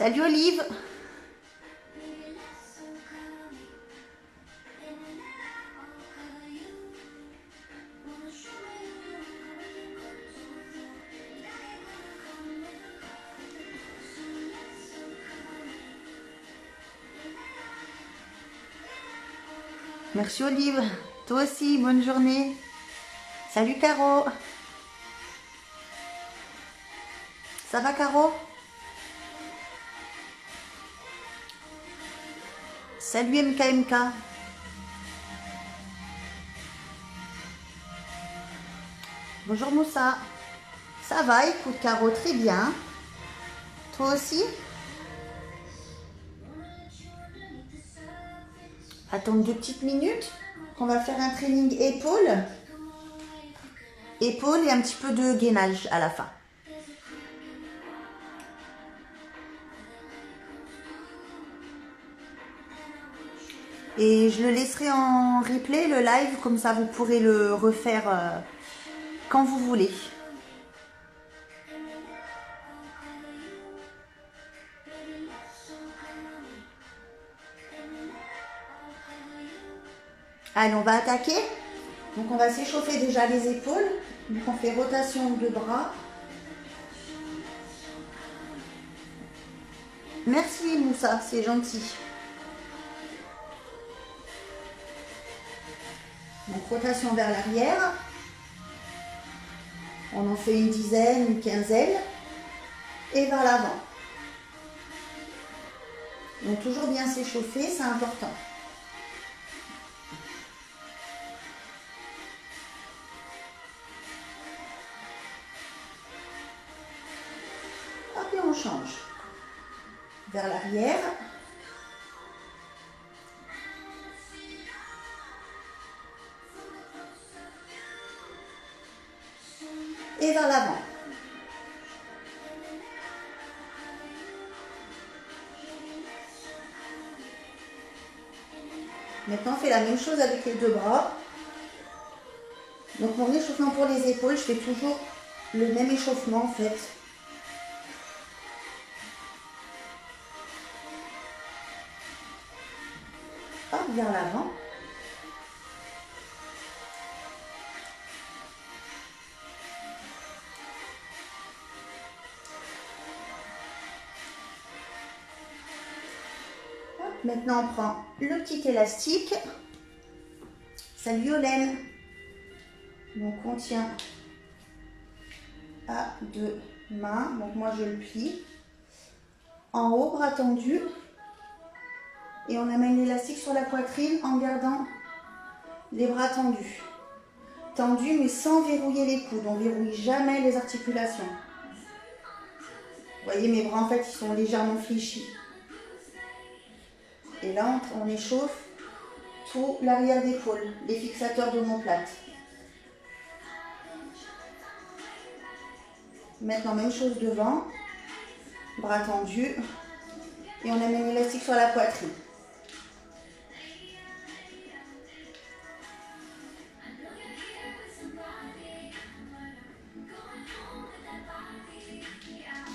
Salut Olive. Merci Olive. Toi aussi, bonne journée. Salut Caro. Ça va Caro? Salut MKMK. Bonjour Moussa. Ça va, écoute Caro, très bien. Toi aussi? Attends 2 petites minutes. On va faire un training épaule. Épaule et un petit peu de gainage à la fin. Et je le laisserai en replay, le live, comme ça vous pourrez le refaire quand vous voulez. Allez, on va attaquer. Donc on va s'échauffer déjà les épaules. Donc on fait rotation de bras. Merci Moussa, c'est gentil. Donc rotation vers l'arrière. On en fait une dizaine, une quinzaine. Et vers l'avant. Donc toujours bien s'échauffer, c'est important. Hop, et on change. Vers l'arrière. Et vers l'avant. Maintenant, on fait la même chose avec les deux bras. Donc, mon échauffement pour les épaules, je fais toujours le même échauffement en fait. Hop, vers l'avant. Maintenant, on prend le petit élastique. Salut Yolène. Donc, on tient à 2 mains. Donc, moi, je le plie. En haut, bras tendus. Et on amène l'élastique sur la poitrine en gardant les bras tendus. Tendus, mais sans verrouiller les coudes. On ne verrouille jamais les articulations. Vous voyez, mes bras, en fait, ils sont légèrement fléchis. Et là, on échauffe tout l'arrière d'épaule, les fixateurs d'omoplate. Maintenant, même chose devant, bras tendus, et on amène l'élastique sur la poitrine.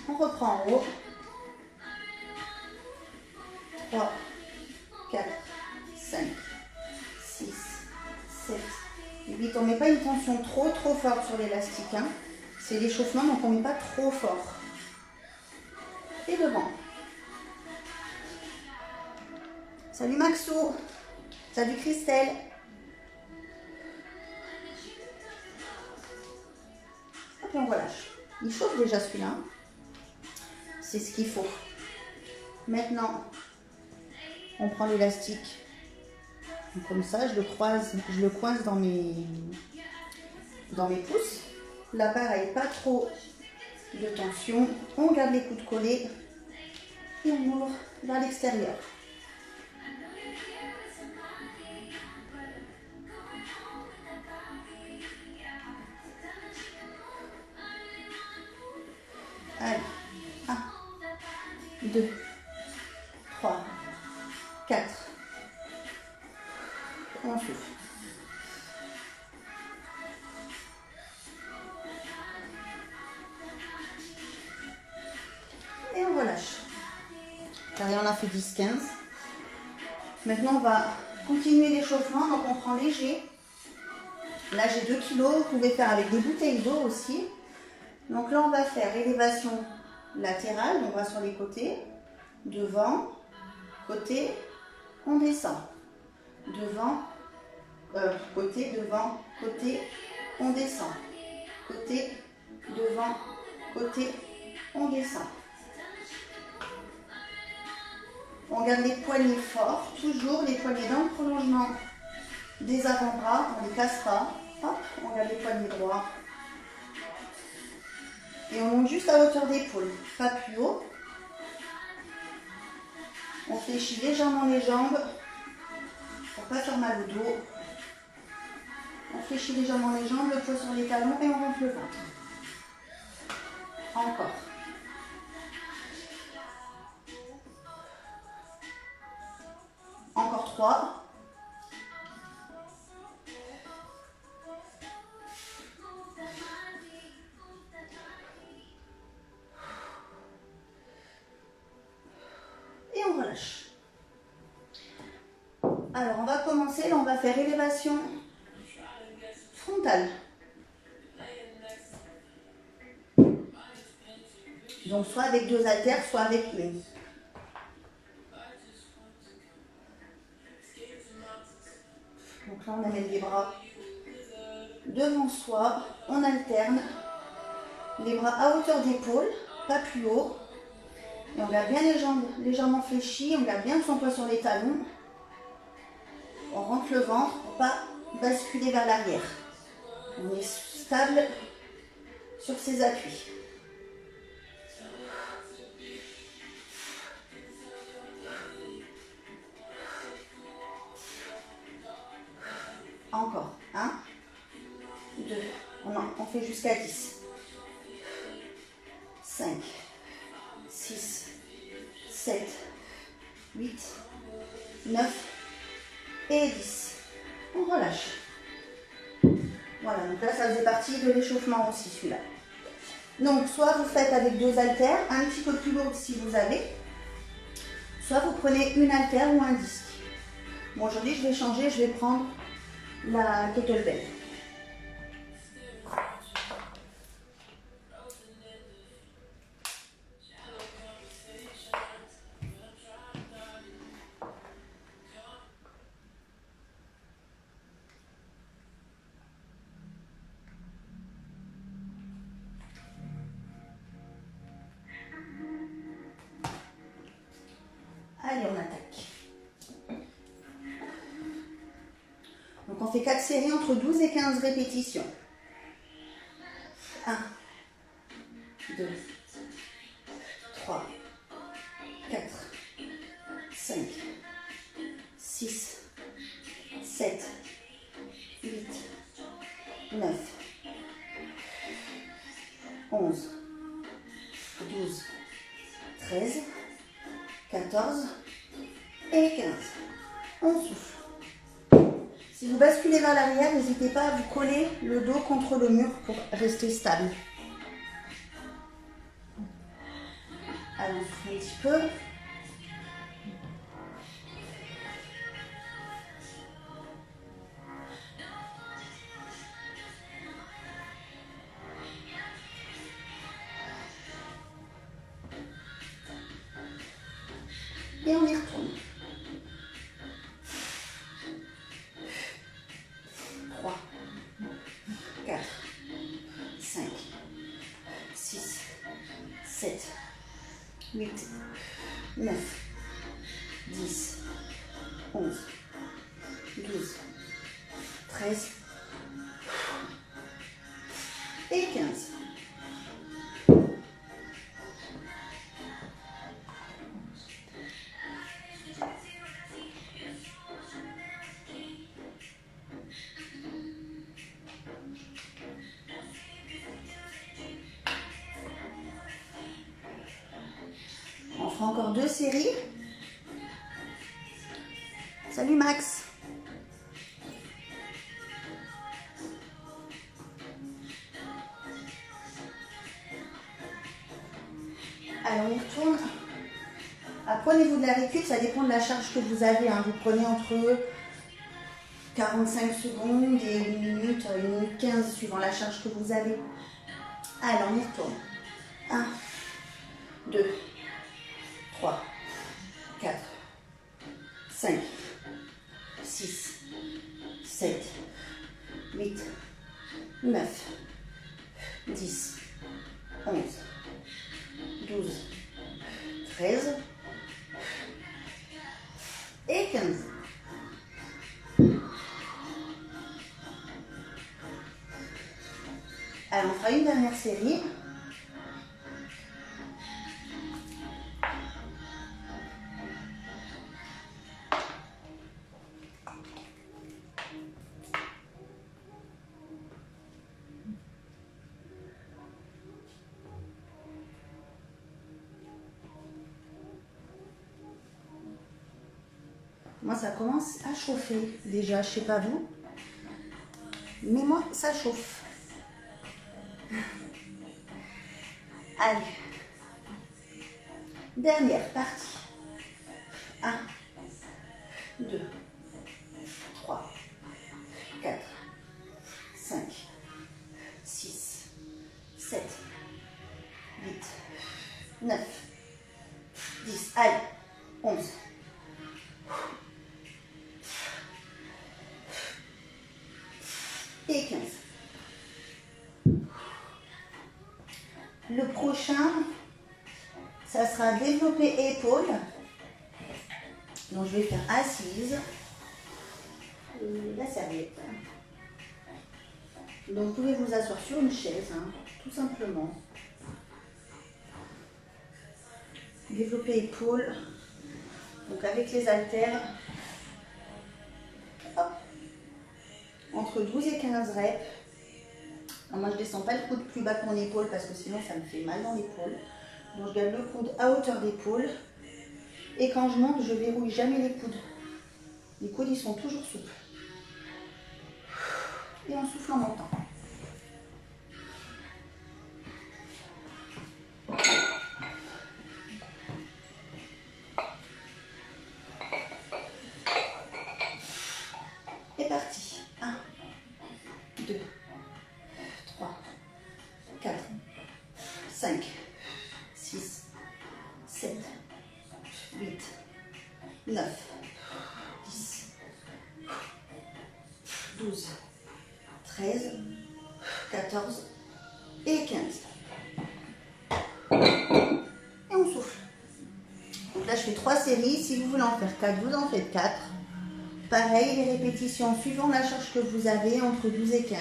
On reprend en haut. 3, 4, 5, 6, 7, 8. On ne met pas une tension trop forte sur l'élastique. Hein. C'est l'échauffement, donc on ne met pas trop fort. Et devant. Salut Maxou. Salut Christelle. Hop, et on relâche. Il chauffe déjà celui-là. C'est ce qu'il faut. Maintenant, on prend l'élastique. Comme ça, je le coince dans mes pouces. Là, pareil, pas trop de tension. On garde les coudes collés et on ouvre vers l'extérieur. Allez, 1, 2, 3, 4. On souffle. Et on relâche. voyez, on a fait 10-15. Maintenant, on va continuer l'échauffement. Donc, on prend léger. Là, j'ai 2 kg. Vous pouvez faire avec des bouteilles d'eau aussi. Donc là, on va faire élévation latérale. On va sur les côtés. Devant, côté, on descend. Devant, côté, devant, côté, on descend. Côté, devant, côté, on descend. On garde les poignets forts, toujours les poignets dans le prolongement des avant-bras, on ne les casse pas. Hop, on garde les poignets droits. Et on monte juste à hauteur d'épaule, pas plus haut. On fléchit légèrement les jambes pour ne pas faire mal au dos. On fléchit légèrement les jambes, le poids sur les talons et on rentre le ventre. Encore. Encore 3. Et on relâche. Alors, on va commencer. Là, on va faire élévation frontale. Donc, soit avec 2 haltères, soit avec une. Donc là, on amène les bras devant soi. On alterne. Les bras à hauteur d'épaule, pas plus haut. Et on garde bien les jambes légèrement fléchies. On garde bien son poids sur les talons. On rentre le ventre pour ne pas basculer vers l'arrière. On est stable sur ses appuis. Encore. 1, 2. On fait jusqu'à 10. 5, 6, 7, 8, 9 et 10. On relâche. Voilà, donc là, ça faisait partie de l'échauffement aussi, celui-là. Donc, soit vous faites avec 2 haltères, un petit peu plus lourd si vous avez, soit vous prenez une haltère ou un disque. Bon, aujourd'hui, je vais changer, je vais prendre la kettlebell. Allez, on attaque. Donc, on fait 4 séries entre 12 et 15 répétitions. 1, 2, 3, 4, 5, 6, 7, 8, 9, 11, 12, 13, 14 et 15. On souffle. Si vous basculez vers l'arrière, n'hésitez pas à vous coller le dos contre le mur pour rester stable. Allez, on souffle un petit peu. Et on y retourne. 3, 4, 5, 6, 7, 8, 9, 10, 11, 12, 13 et 15. On fera encore 2 séries. Salut Max. Allez, on y retourne. Après, au niveau de la récup, ça dépend de la charge que vous avez. Hein. Vous prenez entre 45 secondes et 1 minute 15, suivant la charge que vous avez. Allez, on y retourne. 1, 2, 3, 4, 5, 6, 7, 8, 9, 10, 11, 12, 13 et 15. Alors, on fera une dernière série. Moi, ça commence à chauffer déjà, je sais pas vous, mais moi, ça chauffe. Allez, dernière partie. 1, 2, 3, 4, 5, 6, 7, 8, 9, 10, allez, 11. Et 15. Le prochain, ça sera développer épaules. Donc je vais faire assise. La serviette. Donc vous pouvez vous asseoir sur une chaise, hein, tout simplement. Développer épaules. Donc avec les haltères. Hop. Entre 12 et 15 reps. Alors moi je ne descends pas le coude plus bas que mon épaule parce que sinon ça me fait mal dans l'épaule. Donc je garde le coude à hauteur d'épaule. Et quand je monte, je verrouille jamais les coudes. Les coudes ils sont toujours souples. Et on souffle en montant. Et parti. 1, 2, 3, 4, 5, 6, 7, 8, 9, 10, 12, 13, 14 et 15. Et on souffle. Donc là, je fais 3 séries. Si vous voulez en faire 4, vous en faites 4. Pareil, les répétitions suivant la charge que vous avez entre 12 et 15.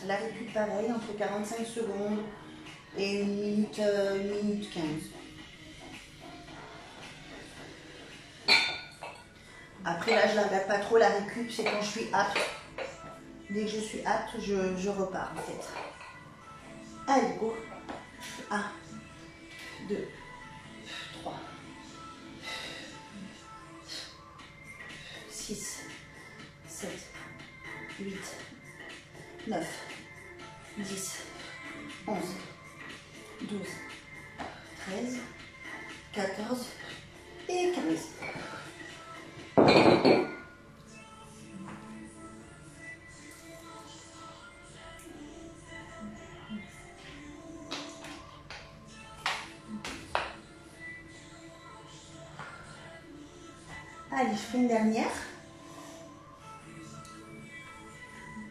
La récup pareil, entre 45 secondes et 1 minute 15. Après là, je ne la regarde pas trop la récup, c'est quand je suis apte. Dès que je suis apte, je repars en fait. Allez, go. 1, 2, 3, 6, 7, 8, 9, 10, 11, 12, 13, 14 et 15. Allez, je fais une dernière.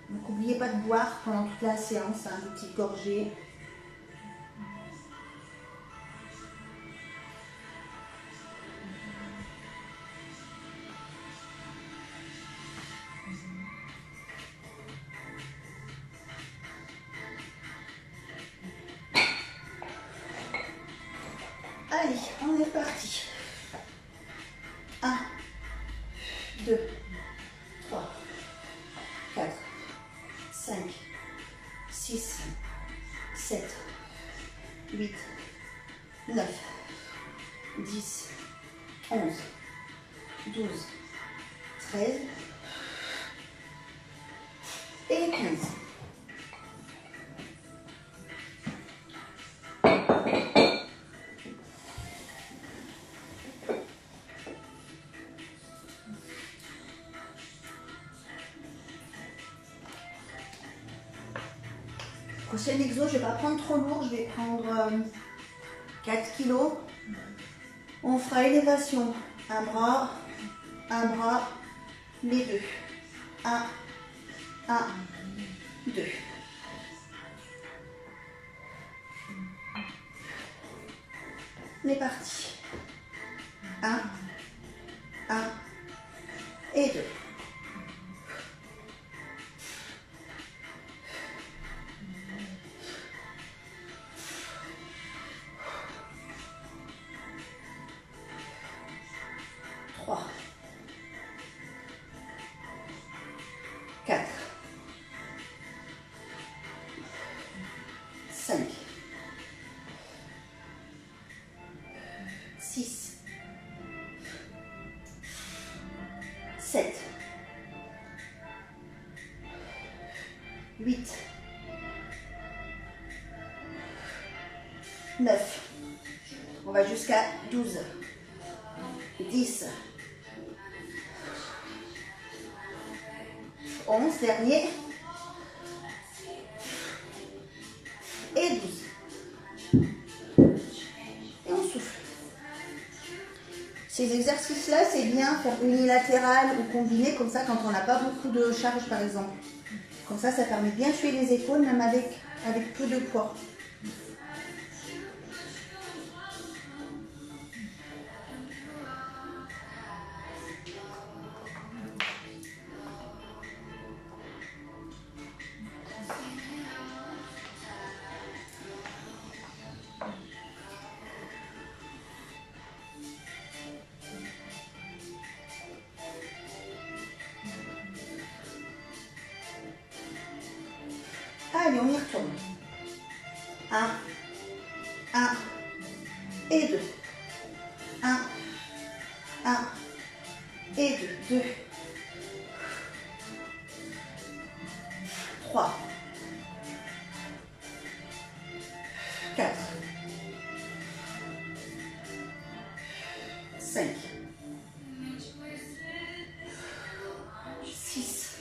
Donc n'oubliez pas de boire pendant toute la séance, hein, des petites gorgées. Allez, on est parti. 1, 2, 10, 11, 12, 13 et 15. Prochain exo, je ne vais pas prendre trop lourd, je vais prendre 4 kilos. On fera élévation, un bras, les deux. 1, 2. On est parti. 1 et 2. 3, 4, 5, 6, 7, 8, 9. On va jusqu'à 12, 10, 11, dernier, et 12. Et on souffle. Ces exercices-là, c'est bien faire unilatéral ou combiné, comme ça, quand on n'a pas beaucoup de charge, par exemple. Comme ça permet de bien tuer les épaules, même avec peu de poids. Allez, on y retourne. 1 et 2. 1 et 2. 2. 3. 4. 5. 6.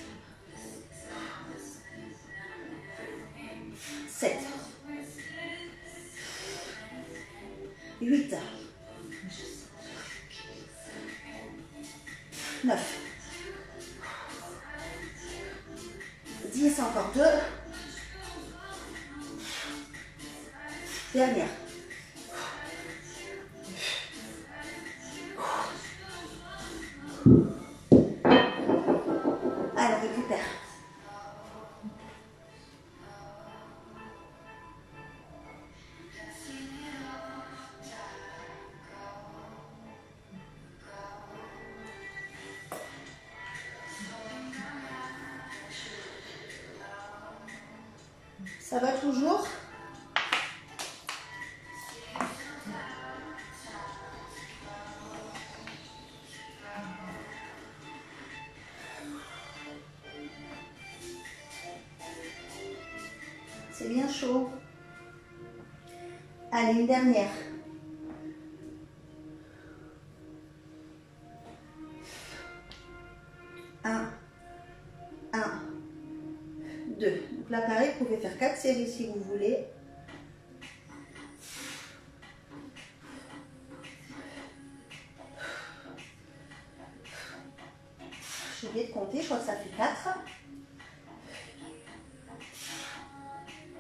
7. 8. 9. 10, encore 2. Dernière. Allez, on récupère. Ça va toujours? C'est bien chaud. Allez, une dernière. 1, 2. Donc là, pareil, vous pouvez faire 4 séries si vous voulez. J'ai oublié de compter, je crois que ça fait 4.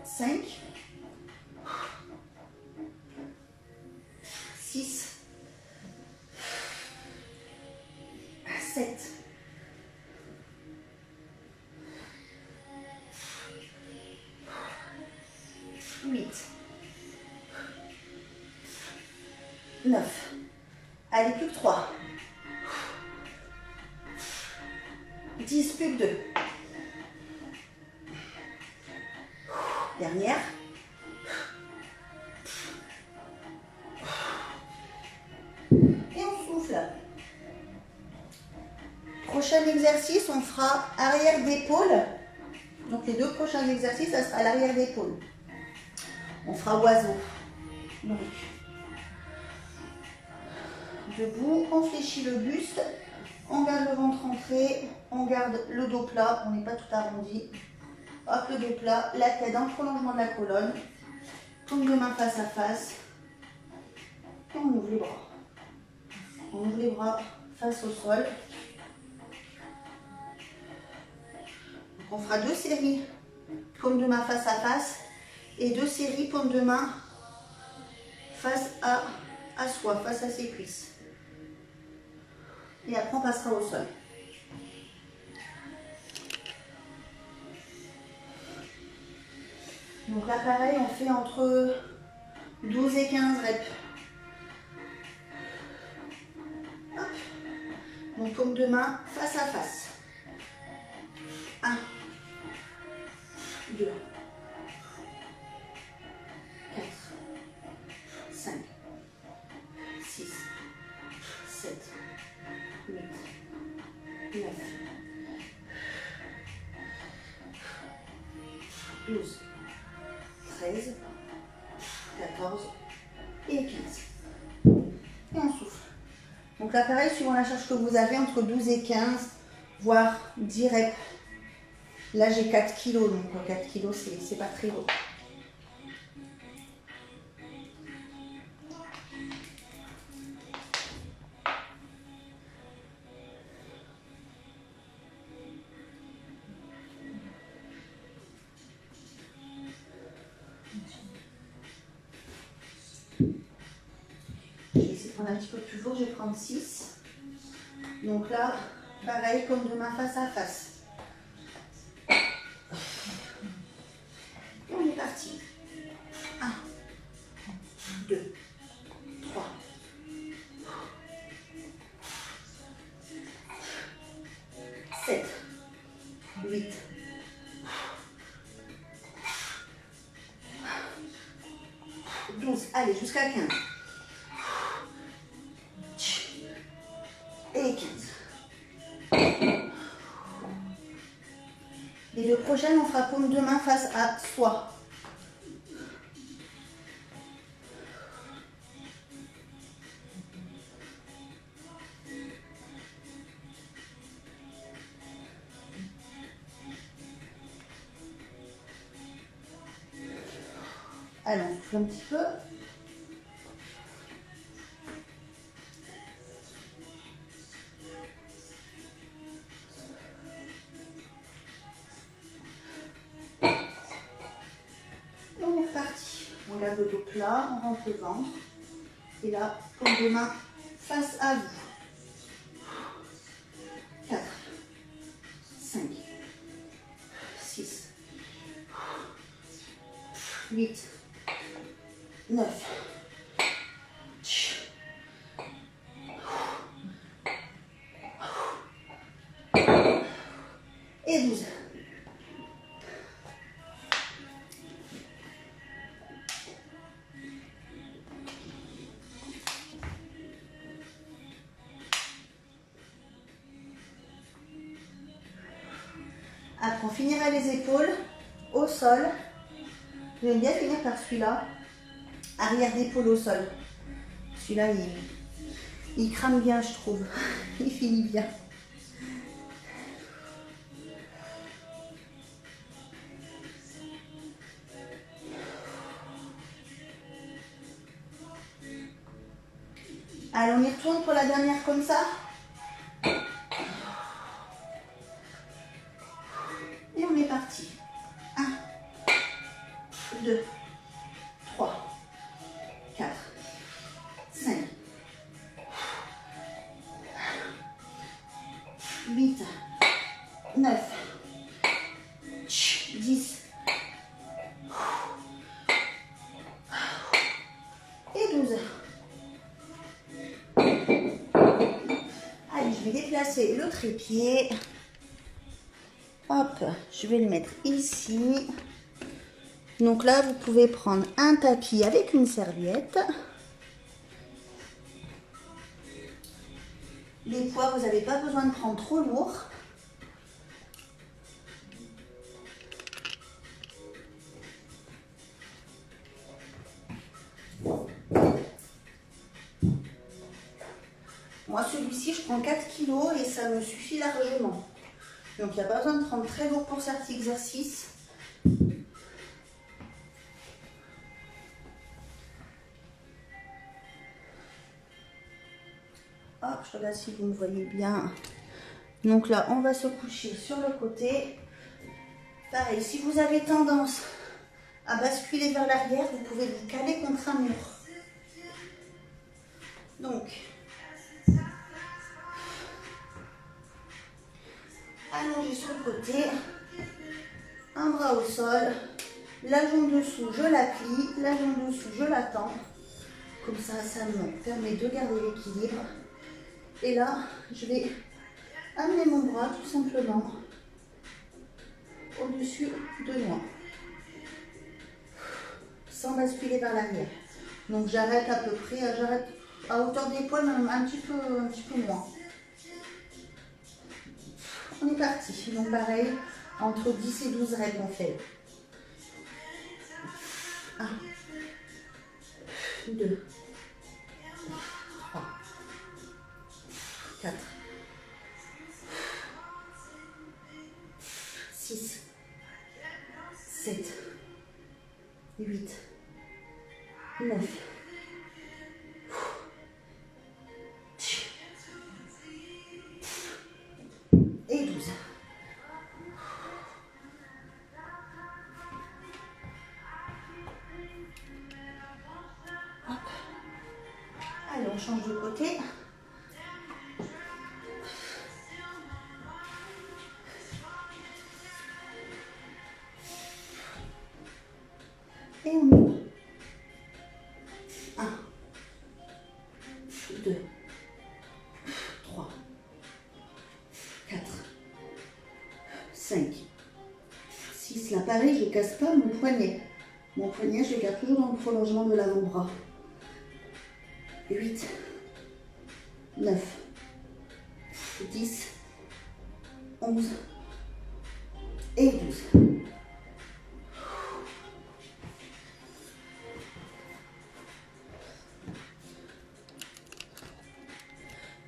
5. 6. 7. 8. 9. Allez, plus que 3. 10, plus que 2. Dernière. prochain exercice, on fera arrière d'épaule. Donc les deux prochains exercices, ça sera l'arrière d'épaule. On fera oiseau. Donc, debout, on fléchit le buste, on garde le ventre rentré, on garde le dos plat, on n'est pas tout arrondi. Hop, le dos plat, la tête dans le prolongement de la colonne. Paume de main face à face. Et on ouvre les bras. On ouvre les bras face au sol. Donc on fera 2 séries paume de main face à face et 2 séries paume de main face à soi, face à ses cuisses. Et après on passera au sol. Donc là pareil, on fait entre 12 et 15 reps. Hop. Donc paume de main face à face. 1, 2, 4, 5, 6, 7, 8, 9, 12, 13, 14 et 15. Et on souffle. Donc là, pareil, suivant la charge que vous avez, entre 12 et 15, voire 10 reps. Là, j'ai 4 kg, donc 4 kg, c'est pas très lourd. Je vais essayer de prendre un petit peu plus lourd, je vais prendre 6. Donc là, pareil, comme de main face à face. Et on est parti. 1, 2, 3, 7, 8, 12, allez, jusqu'à 15. Et 15. Les deux prochaines, on fera paume de main face à soi. Allez, on souffle un petit peu. On est reparti. On garde le dos plat, on rentre le ventre. Et là, paume de main face à vous. 4, 5, 6, 8, 9, et 12. Après, on finira les épaules au sol. J'aime bien finir par celui-là. Arrière d'épaule au sol. Celui-là, il crame bien, je trouve. Il finit bien. Allez, on y retourne pour la dernière comme ça. Et on est parti. 1, 2, 3, 4, 5, 8, 9, 10 et 12. Allez, je vais déplacer le trépied. Hop, je vais le mettre ici. Donc là, vous pouvez prendre un tapis avec une serviette. Les poids, vous n'avez pas besoin de prendre trop lourd. Moi, celui-ci, je prends 4 kg et ça me suffit largement. Donc, il n'y a pas besoin de prendre très lourd pour cet exercice. Hop, je regarde si vous me voyez bien. Donc là, on va se coucher sur le côté. Pareil, si vous avez tendance à basculer vers l'arrière, vous pouvez vous caler contre un mur. Donc, allongé sur le côté, un bras au sol, la jambe dessous, je la plie, la jambe dessous, je la tends. Comme ça, ça me permet de garder l'équilibre. Et là, je vais amener mon bras tout simplement au-dessus de moi, sans basculer vers l'arrière. Donc j'arrête à peu près, j'arrête à hauteur d'épaule, même un petit peu moins. On est parti. Donc pareil, entre 10 et 12 règles on fait. 1, 2, 3, 4, 6, 7, 8, 9, et 12. Hop. Allez, on change de côté. Et on y va. 1, 2, 3, 4, 5, 6. Là, pareil, je ne casse pas mon poignet. Mon poignet, je le garde toujours dans le prolongement de l'avant-bras. 8, 9, 10, 11 et 12.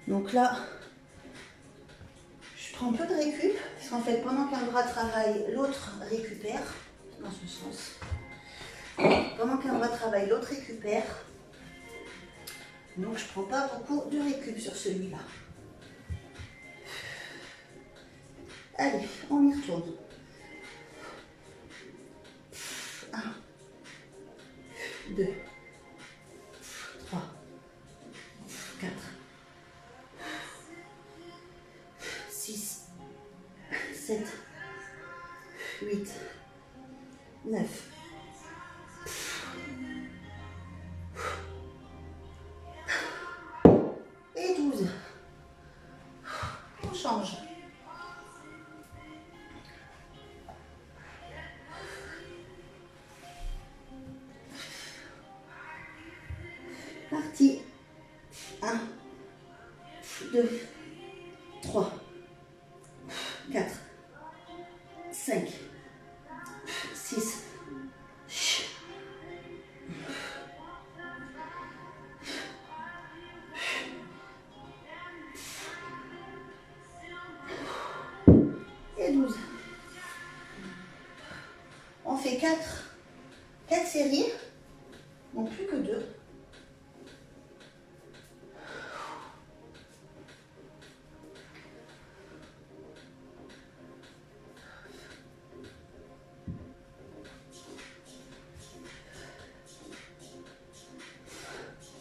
Donc là, je prends un peu de récup, parce qu'en fait, pendant qu'un bras travaille, l'autre récupère, dans ce sens. Pendant qu'un bras travaille, l'autre récupère. Donc je ne prends pas beaucoup de récup sur celui-là. Allez, on y retourne. 1, 2, 3, 4, 6, 7, 8, 9. Et 12. On change. Parti. 1, 2, 3, 4, 5, 6, 12. On fait 4 séries, donc plus que 2.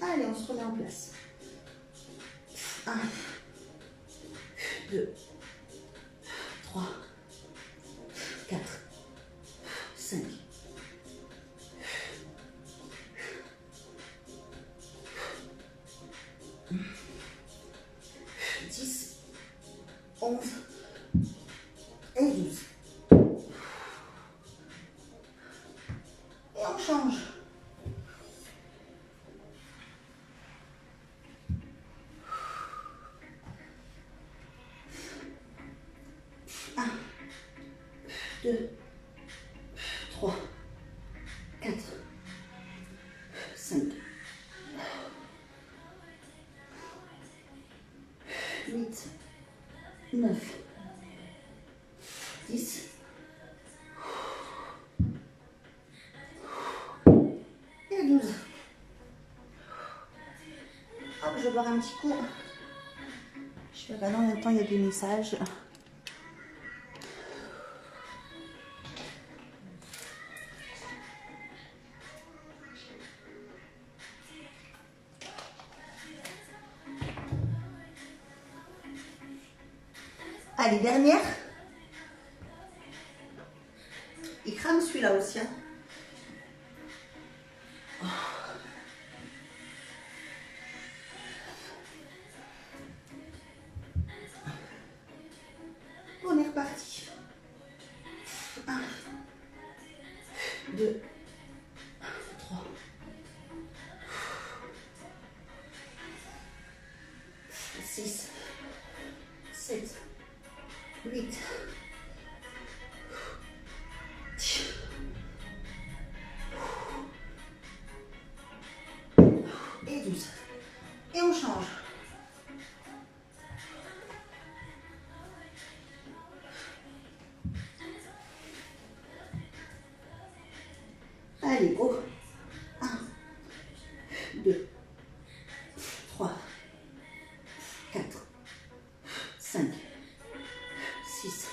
Allez, on se remet en place. 1, 2, 3, 4, 5, 10, 11 et 12. Et on change. 2, 3, 4, 5, 8, 9, 10. Et 12. Hop, je vais boire un petit coup. Je vais regarder en même temps, il y a des messages. Allez, dernière. Il crame celui-là aussi. Hein. On est reparti. 1, 2, 3, 6, 7, 8, et 12. Et on change. Allez, go. 1, 2, 3, 4, 5, 6,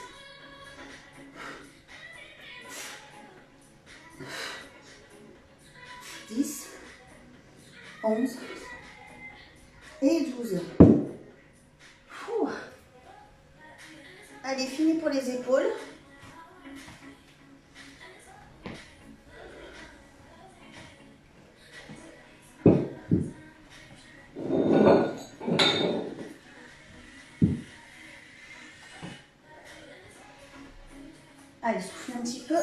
10, 11 et 12. Ouh. Allez, fini pour les épaules. Allez, soufflez un petit peu.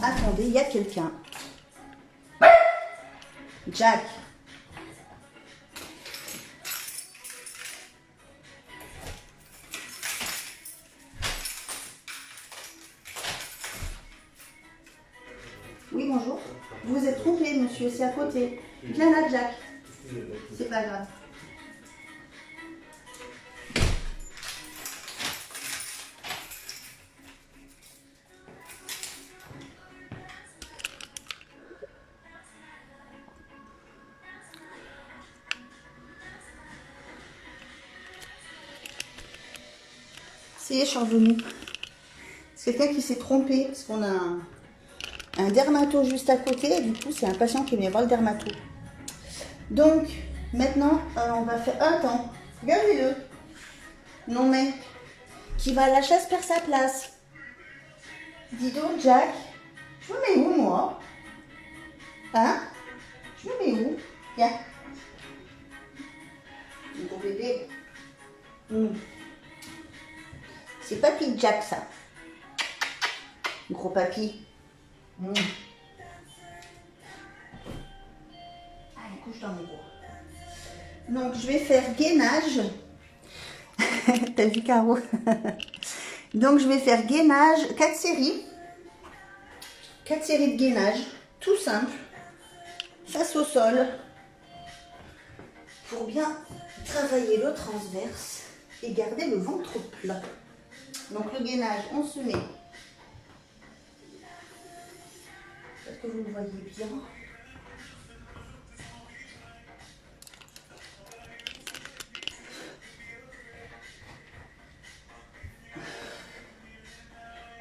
Attendez, il y a quelqu'un. Jack. Oui, bonjour. Vous vous êtes trompé, monsieur, c'est à côté. Viens là, Jack. C'est pas grave. C'est, je suis revenue. C'est quelqu'un qui s'est trompé, parce qu'on a un dermato juste à côté, et du coup, c'est un patient qui vient voir le dermato. Donc, maintenant, on va faire... attends, regardez-le. Non mais, qui va à la chasse perd sa place. Dis donc, Jack, je me mets où, moi? Hein? Je me mets où? Viens. Mon bébé. C'est papy Jack, ça. Gros papy. Allez, couche dans mon gros. Donc, je vais faire gainage. T'as vu, Caro? Donc, je vais faire gainage, 4 séries. 4 séries de gainage, tout simple. Face au sol. Pour bien travailler le transverse et garder le ventre plat. Donc, le gainage, on se met. Est-ce que vous le voyez bien?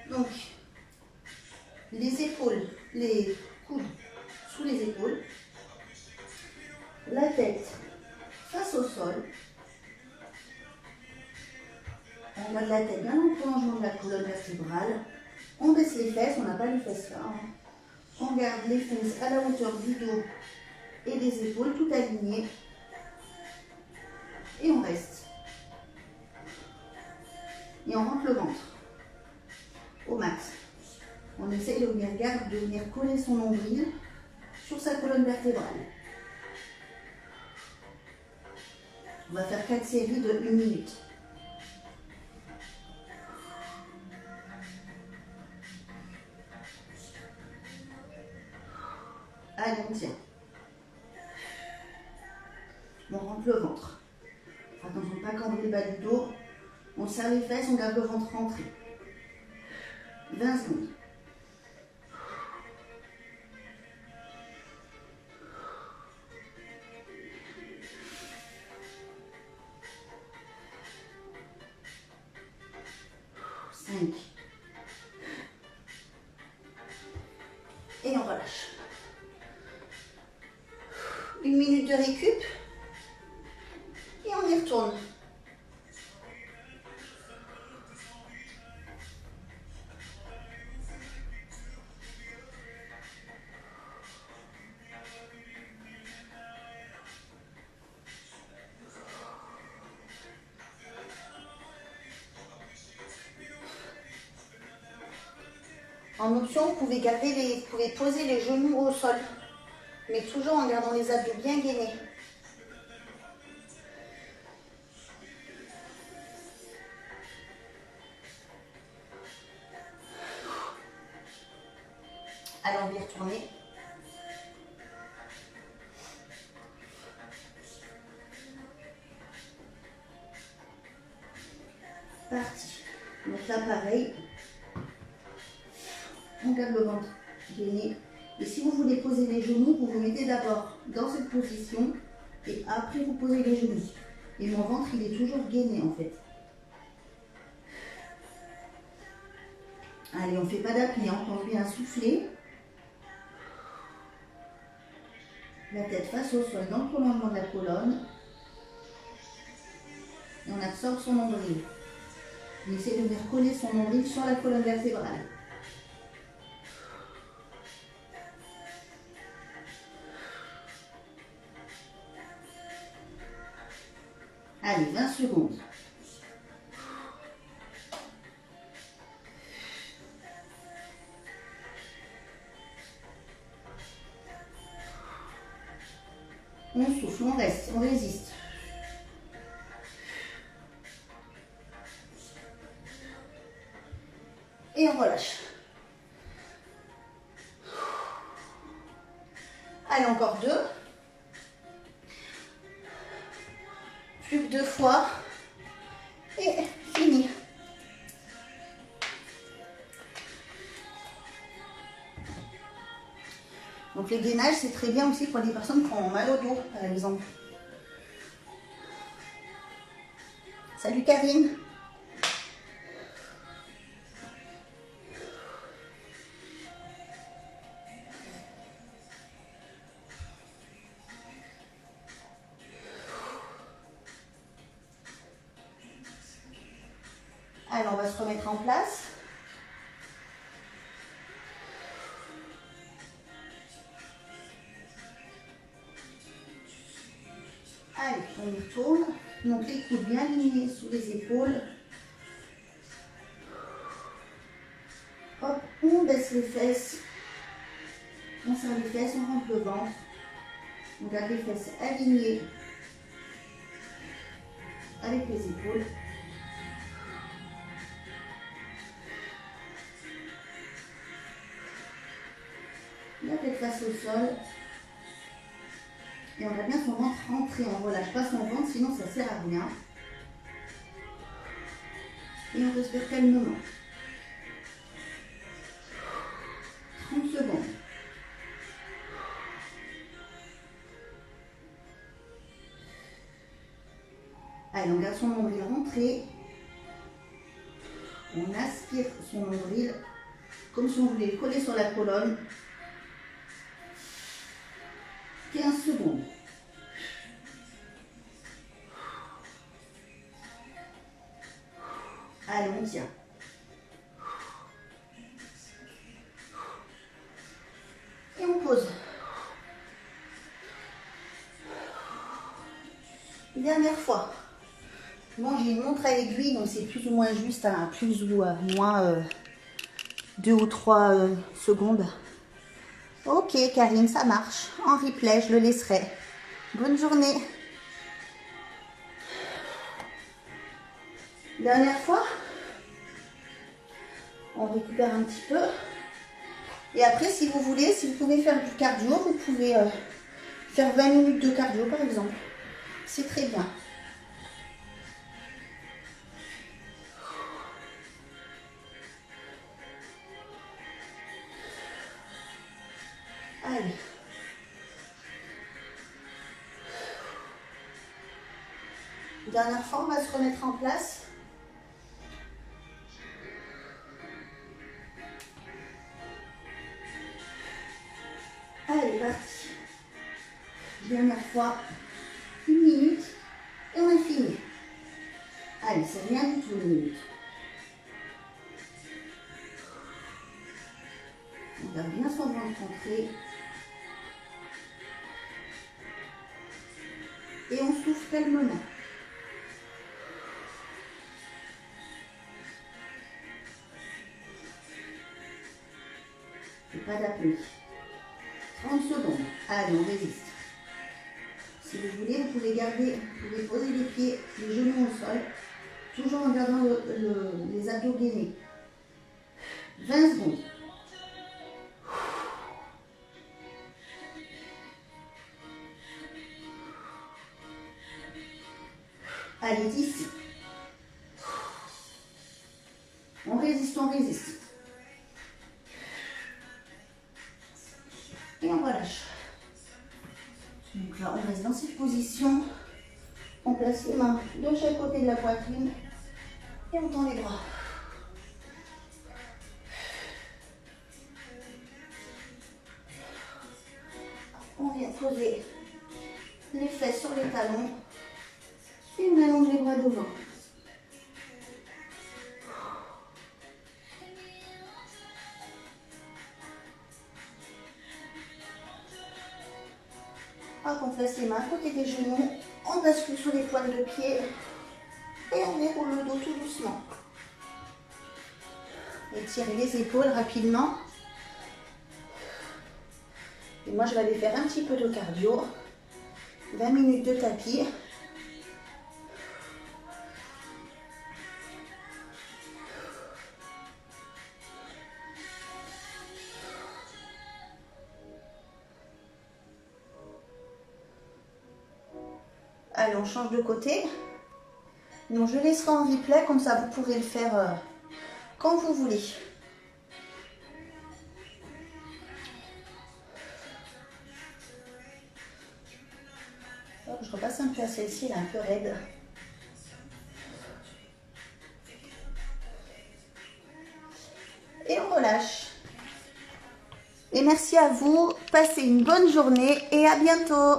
Donc, les épaules, les coudes sous les épaules, la tête face au sol, on garde la tête bien en prolongement de la colonne vertébrale, on baisse les fesses, on n'a pas les fesses là, hein. On garde les fesses à la hauteur du dos et des épaules, tout alignées, et on reste. Et on rentre le ventre au max. On essaye de venir coller son nombril sur sa colonne vertébrale. On va faire 4 séries de 1 minute. rentre le ventre. Attention, pas cambrer le bas du dos. On serre les fesses, on garde le ventre rentré. 20 secondes. Et on relâche. 1 minute de récup. Et on y retourne. En option, vous pouvez poser les genoux au sol, mais toujours en gardant les abdos bien gainés. Allez, on va y retourner. Parti. Donc là, pareil. On garde le ventre gainé. Et si vous voulez poser les genoux, vous vous mettez d'abord dans cette position et après vous posez les genoux. Et mon ventre, il est toujours gainé en fait. Allez, on ne fait pas d'appui, on pense bien à souffler. La tête face au sol dans le prolongement de la colonne. Et on absorbe son nombril. On essaie de venir coller son nombril sur la colonne vertébrale. Allez, 20 secondes. On souffle, on reste, on résiste. Et on relâche. Allez, encore 2. Plus que 2 fois. Et fini. Donc les gainages, c'est très bien aussi pour les personnes qui ont mal au dos, par exemple. Salut Karine. Alors, on va se remettre en place. Allez, on y retourne. Donc, les coudes bien alignés sous les épaules. Hop, on baisse les fesses. On serre les fesses, on rentre le ventre. On garde les fesses alignées avec les épaules. La tête face au sol. Et on va bien son ventre rentrer. On ne relâche pas son ventre, sinon ça ne sert à rien. Et on respire calmement. 30 secondes. Allez, on garde son nombril rentré. On aspire son nombril comme si on voulait le coller sur la colonne. 15 secondes. Allez, on tient. Et on pose. Dernière fois. Bon, j'ai une montre à aiguille, donc c'est plus ou moins juste à plus ou moins 2 ou 3 secondes. Ok, Karine, ça marche. En replay, je le laisserai. Bonne journée. Dernière fois. On récupère un petit peu. Et après, si vous voulez, si vous pouvez faire du cardio, vous pouvez faire 20 minutes de cardio, par exemple. C'est très bien. Allez. Dernière fois, on va se remettre en place. Allez, parti. Dernière fois, 1 minute et on a fini. Allez, c'est rien du tout, 1 minute. On garde bien son ventre contré. Et on souffle calmement. Et pas d'apnée. 30 secondes. Allez, on résiste. Si vous voulez, vous pouvez poser les pieds, les genoux au sol, toujours en gardant les abdos gainés. 20 secondes. Allez, 10. On résiste, on résiste. Et on relâche. Donc là, on reste dans cette position. On place les mains de chaque côté de la poitrine et on tend les bras. On vient poser les fesses sur les talons et on allonge les bras devant. Hop, on place les mains à côté des genoux, on bascule sur les pointes de pied et on déroule le dos tout doucement. Étirez les épaules rapidement. Et moi, je vais aller faire un petit peu de cardio. 20 minutes de tapis. Allez, on change de côté. Donc, je laisserai en replay, comme ça vous pourrez le faire quand vous voulez. Hop, je repasse un peu à celle-ci, elle est un peu raide. Et on relâche. Et merci à vous, passez une bonne journée et à bientôt.